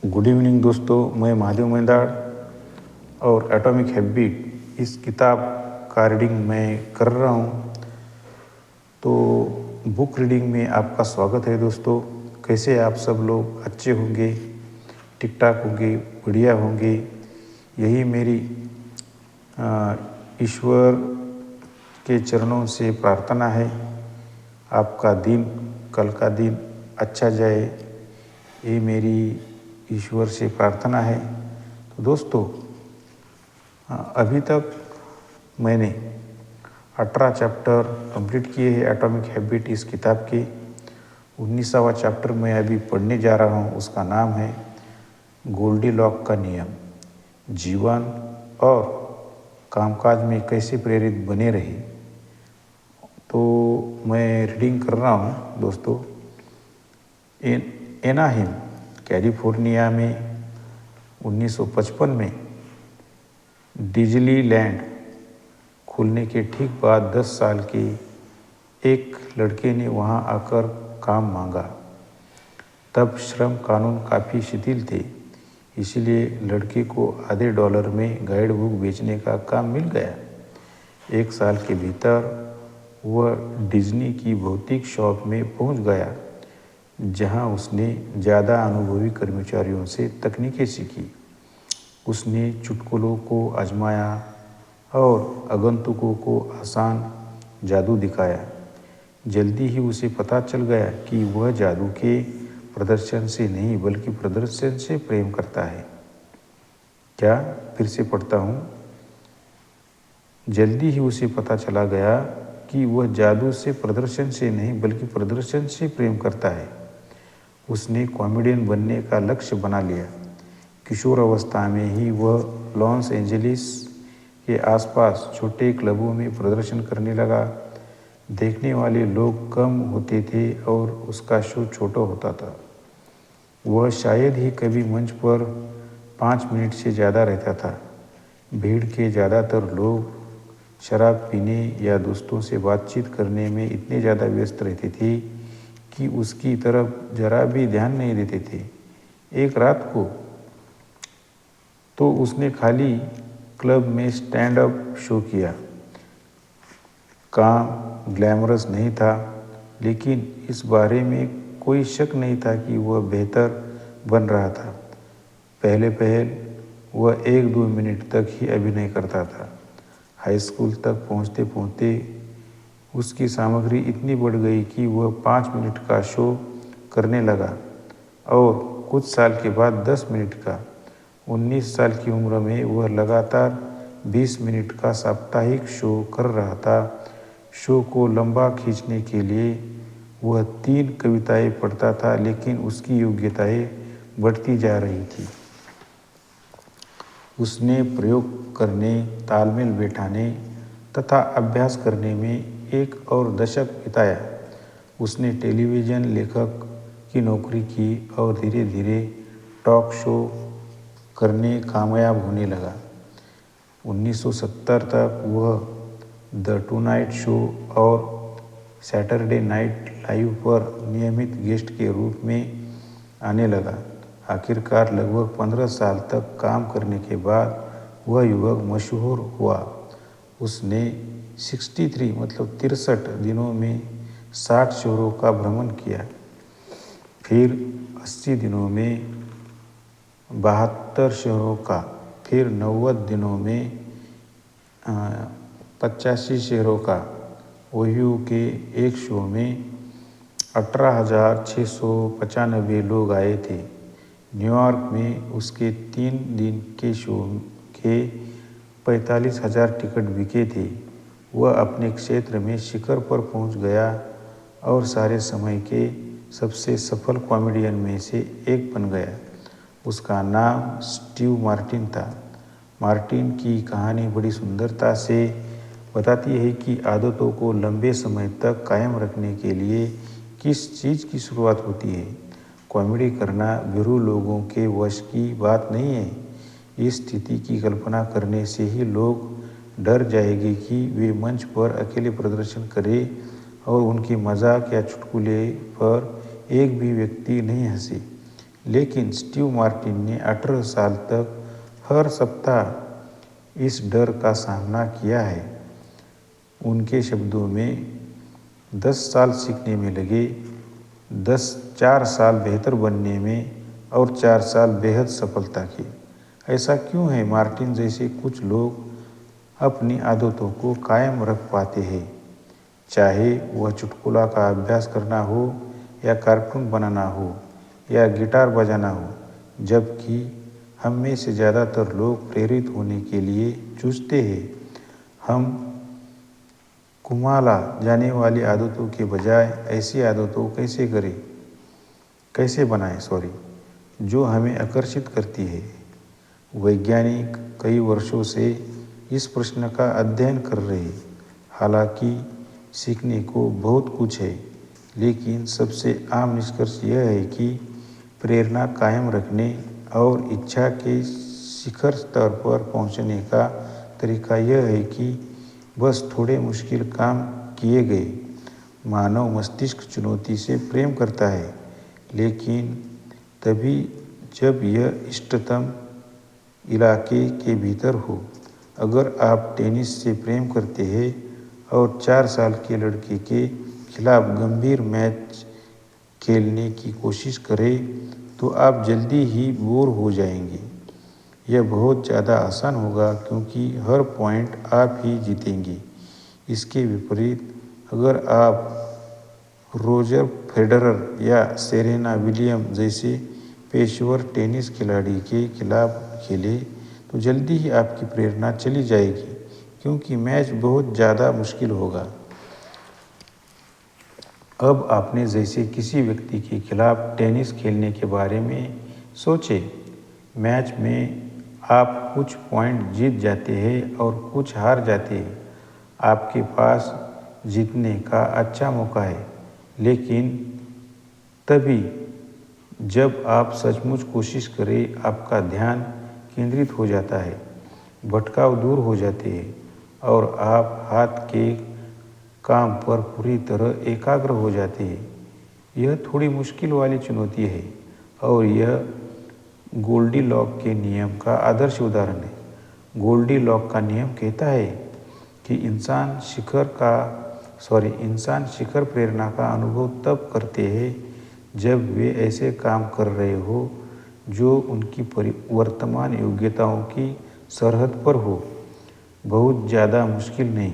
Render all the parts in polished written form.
Good evening दोस्तों, मैं महादेव मेंदाड़ और एटॉमिक हैबिट इस किताब का रीडिंग मैं कर रहा हूँ। तो बुक रीडिंग में आपका स्वागत है दोस्तों। कैसे आप सब लोग अच्छे होंगे, ठीक ठाक होंगे, बढ़िया होंगे। यही मेरी ईश्वर के चरणों से प्रार्थना है। आपका दिन, कल का दिन अच्छा जाए, ये मेरी ईश्वर से प्रार्थना है। तो दोस्तों, अभी तक मैंने 18 चैप्टर कंप्लीट किए हैं एटॉमिक हैबिट इस किताब के। 19वां चैप्टर मैं अभी पढ़ने जा रहा हूँ। उसका नाम है गोल्डीलॉक का नियम, जीवन और कामकाज में कैसे प्रेरित बने रहे। तो मैं रीडिंग कर रहा हूँ दोस्तों। एनाहिम कैलिफोर्निया में 1955 में डिज्नीलैंड खुलने के ठीक बाद 10 साल के एक लड़के ने वहां आकर काम मांगा। तब श्रम कानून काफ़ी शिथिल थे, इसलिए लड़के को आधे डॉलर में गाइड बुक बेचने का काम मिल गया। 1 साल के भीतर वह डिज्नी की भौतिक शॉप में पहुंच गया, जहां उसने ज़्यादा अनुभवी कर्मचारियों से तकनीकें सीखी। उसने चुटकुलों को आजमाया और आगंतुकों को आसान जादू दिखाया। जल्दी ही उसे पता चल गया कि वह जादू के प्रदर्शन से नहीं बल्कि प्रदर्शन से प्रेम करता है। क्या? फिर से पढ़ता हूँ। जल्दी ही उसे पता चला गया कि वह जादू से प्रदर्शन से नहीं बल्कि प्रदर्शन से प्रेम करता है। उसने कॉमेडियन बनने का लक्ष्य बना लिया। किशोर अवस्था में ही वह लॉस एंजलिस के आसपास छोटे क्लबों में प्रदर्शन करने लगा। देखने वाले लोग कम होते थे और उसका शो छोटा होता था। वह शायद ही कभी मंच पर 5 मिनट से ज़्यादा रहता था। भीड़ के ज़्यादातर लोग शराब पीने या दोस्तों से बातचीत करने में इतने ज़्यादा व्यस्त रहते थे कि उसकी तरफ जरा भी ध्यान नहीं देते थे। एक रात को तो उसने खाली क्लब में स्टैंड अप शो किया। काम ग्लैमरस नहीं था, लेकिन इस बारे में कोई शक नहीं था कि वह बेहतर बन रहा था। पहले वह 1-2 मिनट तक ही अभिनय करता था। हाई स्कूल तक पहुंचते पहुंचते उसकी सामग्री इतनी बढ़ गई कि वह 5 मिनट का शो करने लगा और कुछ साल के बाद 10 मिनट का। 19 साल की उम्र में वह लगातार 20 मिनट का साप्ताहिक शो कर रहा था। शो को लंबा खींचने के लिए वह 3 कविताएं पढ़ता था, लेकिन उसकी योग्यताएं बढ़ती जा रही थी। उसने प्रयोग करने, तालमेल बैठाने तथा अभ्यास करने में 1 और दशक बिताया। उसने टेलीविज़न लेखक की नौकरी की और धीरे धीरे टॉक शो करने कामयाब होने लगा। 1970 तक वह द टुनाइट शो और सैटरडे नाइट लाइव पर नियमित गेस्ट के रूप में आने लगा। आखिरकार लगभग 15 साल तक काम करने के बाद वह युवक मशहूर हुआ। उसने 63 दिनों में 60 शहरों का भ्रमण किया, फिर 80 दिनों में 72 शहरों का, फिर 90 दिनों में 85 शहरों का। ओहियो के एक शो में 18,695 लोग आए थे। न्यूयॉर्क में उसके 3 दिन के शो के 45,000 टिकट बिके थे। वह अपने क्षेत्र में शिखर पर पहुंच गया और सारे समय के सबसे सफल कॉमेडियन में से एक बन गया। उसका नाम स्टीव मार्टिन था। मार्टिन की कहानी बड़ी सुंदरता से बताती है कि आदतों को लंबे समय तक कायम रखने के लिए किस चीज़ की शुरुआत होती है। कॉमेडी करना भीरू लोगों के वश की बात नहीं है। इस स्थिति की कल्पना करने से ही लोग डर जाएंगे कि वे मंच पर अकेले प्रदर्शन करें और उनके मजाक या चुटकुले पर एक भी व्यक्ति नहीं हंसे। लेकिन स्टीव मार्टिन ने 18 साल तक हर सप्ताह इस डर का सामना किया है। उनके शब्दों में 10 साल सीखने में लगे, 4 साल बेहतर बनने में और 4 साल बेहद सफलता के। ऐसा क्यों है? मार्टिन जैसे कुछ लोग अपनी आदतों को कायम रख पाते हैं, चाहे वह चुटकुला का अभ्यास करना हो या कार्टून बनाना हो या गिटार बजाना हो, जबकि हम में से ज़्यादातर लोग प्रेरित होने के लिए जूझते हैं। हम कुमाला जाने वाली आदतों के बजाय ऐसी आदतों कैसे बनाएं जो हमें आकर्षित करती है। वैज्ञानिक कई वर्षों से इस प्रश्न का अध्ययन कर रहे हैं। हालांकि सीखने को बहुत कुछ है, लेकिन सबसे आम निष्कर्ष यह है कि प्रेरणा कायम रखने और इच्छा के शिखर स्तर पर पहुंचने का तरीका यह है कि बस थोड़े मुश्किल काम किए गए। मानव मस्तिष्क चुनौती से प्रेम करता है, लेकिन तभी जब यह इष्टतम इलाके के भीतर हो। अगर आप टेनिस से प्रेम करते हैं और 4 साल के लड़के के खिलाफ गंभीर मैच खेलने की कोशिश करें, तो आप जल्दी ही बोर हो जाएंगे। यह बहुत ज़्यादा आसान होगा क्योंकि हर पॉइंट आप ही जीतेंगे। इसके विपरीत, अगर आप रोजर फेडरर या सेरेना विलियम्स जैसे पेशेवर टेनिस खिलाड़ी के खिलाफ खेले, तो जल्दी ही आपकी प्रेरणा चली जाएगी, क्योंकि मैच बहुत ज़्यादा मुश्किल होगा। अब आपने जैसे किसी व्यक्ति के खिलाफ टेनिस खेलने के बारे में सोचे। मैच में आप कुछ पॉइंट जीत जाते हैं और कुछ हार जाते हैं। आपके पास जीतने का अच्छा मौका है, लेकिन तभी जब आप सचमुच कोशिश करें, आपका ध्यान केंद्रित हो जाता है, भटकाव दूर हो जाते हैं और आप हाथ के काम पर पूरी तरह एकाग्र हो जाते हैं। यह थोड़ी मुश्किल वाली चुनौती है और यह गोल्डीलॉक के नियम का आदर्श उदाहरण है। गोल्डीलॉक का नियम कहता है कि इंसान शिखर प्रेरणा का अनुभव तब करते हैं जब वे ऐसे काम कर रहे हो जो उनकी वर्तमान योग्यताओं की सरहद पर हो। बहुत ज़्यादा मुश्किल नहीं,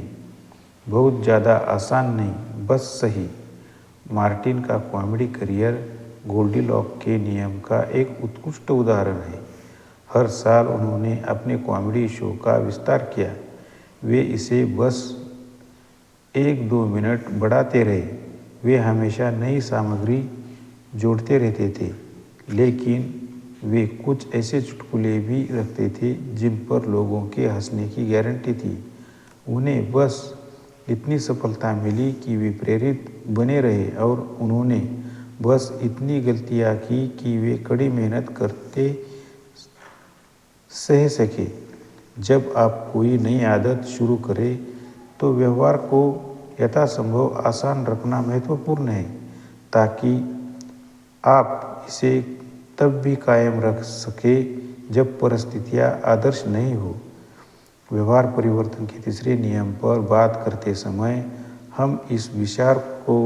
बहुत ज़्यादा आसान नहीं, बस सही। मार्टिन का कॉमेडी करियर गोल्डीलॉक के नियम का एक उत्कृष्ट उदाहरण है। हर साल उन्होंने अपने कॉमेडी शो का विस्तार किया। वे इसे बस 1-2 मिनट बढ़ाते रहे। वे हमेशा नई सामग्री जोड़ते रहते थे, लेकिन वे कुछ ऐसे चुटकुले भी रखते थे जिन पर लोगों के हंसने की गारंटी थी। उन्हें बस इतनी सफलता मिली कि वे प्रेरित बने रहे और उन्होंने बस इतनी गलतियां की कि वे कड़ी मेहनत करते सह सके। जब आप कोई नई आदत शुरू करें, तो व्यवहार को यथासंभव आसान रखना महत्वपूर्ण है, ताकि आप इसे तब भी कायम रख सके जब परिस्थितियां आदर्श नहीं हो। व्यवहार परिवर्तन के तीसरे नियम पर बात करते समय हम इस विचार को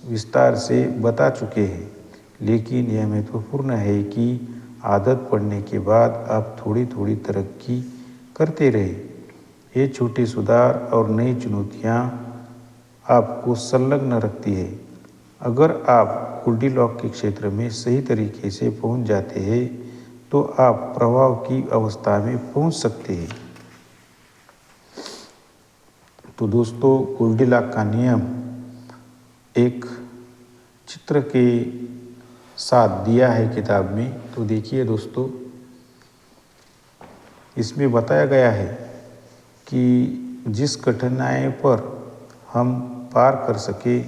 विस्तार से बता चुके हैं, लेकिन यह महत्वपूर्ण है कि आदत पड़ने के बाद आप थोड़ी थोड़ी तरक्की करते रहें। ये छोटे सुधार और नई चुनौतियाँ आपको संलग्न रखती है। अगर आप गोल्डीलॉक के क्षेत्र में सही तरीके से पहुंच जाते हैं, तो आप प्रभाव की अवस्था में पहुंच सकते हैं। तो दोस्तों, गोल्डीलॉक का नियम एक चित्र के साथ दिया है किताब में। तो देखिए दोस्तों, इसमें बताया गया है कि जिस कठिनाई पर हम पार कर सके,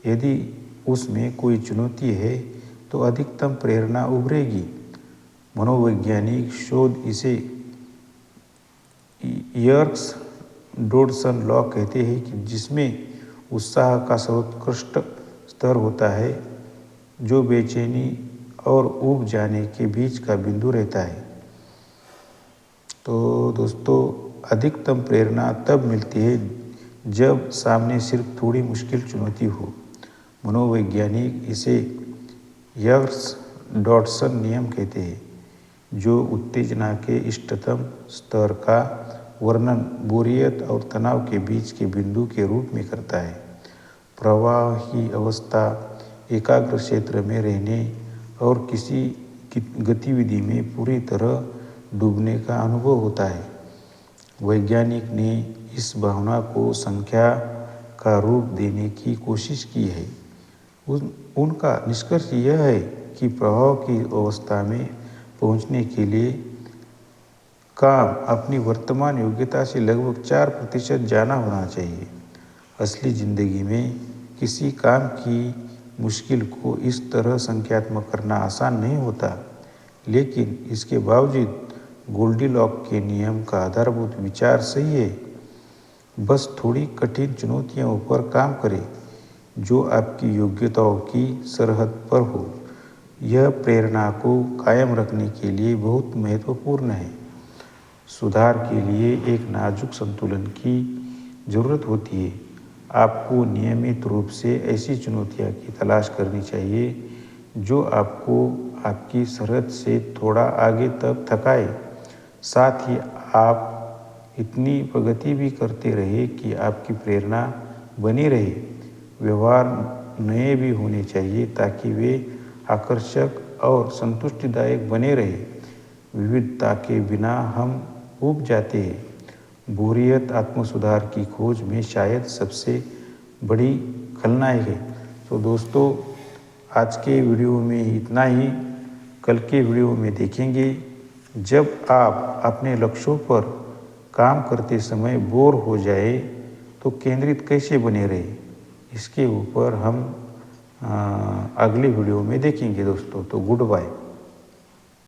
यदि उसमें कोई चुनौती है तो अधिकतम प्रेरणा उभरेगी। मनोवैज्ञानिक शोध इसे यर्क्स डोडसन लॉ कहते हैं कि जिसमें उत्साह का सर्वोत्कृष्ट स्तर होता है जो बेचैनी और ऊब जाने के बीच का बिंदु रहता है। तो दोस्तों, अधिकतम प्रेरणा तब मिलती है जब सामने सिर्फ थोड़ी मुश्किल चुनौती हो। मनोवैज्ञानिक इसे यर्स-डॉडसन नियम कहते हैं, जो उत्तेजना के इष्टतम स्तर का वर्णन बोरियत और तनाव के बीच के बिंदु के रूप में करता है। प्रवाही अवस्था एकाग्र क्षेत्र में रहने और किसी गतिविधि में पूरी तरह डूबने का अनुभव होता है। वैज्ञानिक ने इस भावना को संख्या का रूप देने की कोशिश की है। उनका निष्कर्ष यह है कि प्रभाव की अवस्था में पहुंचने के लिए काम अपनी वर्तमान योग्यता से लगभग 4% जाना होना चाहिए। असली जिंदगी में किसी काम की मुश्किल को इस तरह संख्यात्मक करना आसान नहीं होता, लेकिन इसके बावजूद गोल्डीलॉक के नियम का आधारभूत विचार सही है। बस थोड़ी कठिन चुनौतियों पर काम करें जो आपकी योग्यताओं की सरहद पर हो। यह प्रेरणा को कायम रखने के लिए बहुत महत्वपूर्ण है। सुधार के लिए एक नाजुक संतुलन की जरूरत होती है। आपको नियमित रूप से ऐसी चुनौतियां की तलाश करनी चाहिए जो आपको आपकी सरहद से थोड़ा आगे तक थकाए। साथ ही आप इतनी प्रगति भी करते रहे कि आपकी प्रेरणा बनी रहे। व्यवहार नए भी होने चाहिए ताकि वे आकर्षक और संतुष्टिदायक बने रहे। विविधता के बिना हम ऊब जाते हैं। बोरियत आत्मसुधार की खोज में शायद सबसे बड़ी खलनायक है। तो दोस्तों, आज के वीडियो में इतना ही। कल के वीडियो में देखेंगे जब आप अपने लक्ष्यों पर काम करते समय बोर हो जाए तो केंद्रित कैसे बने रहे। इसके ऊपर हम अगले वीडियो में देखेंगे दोस्तों। तो गुड बाय।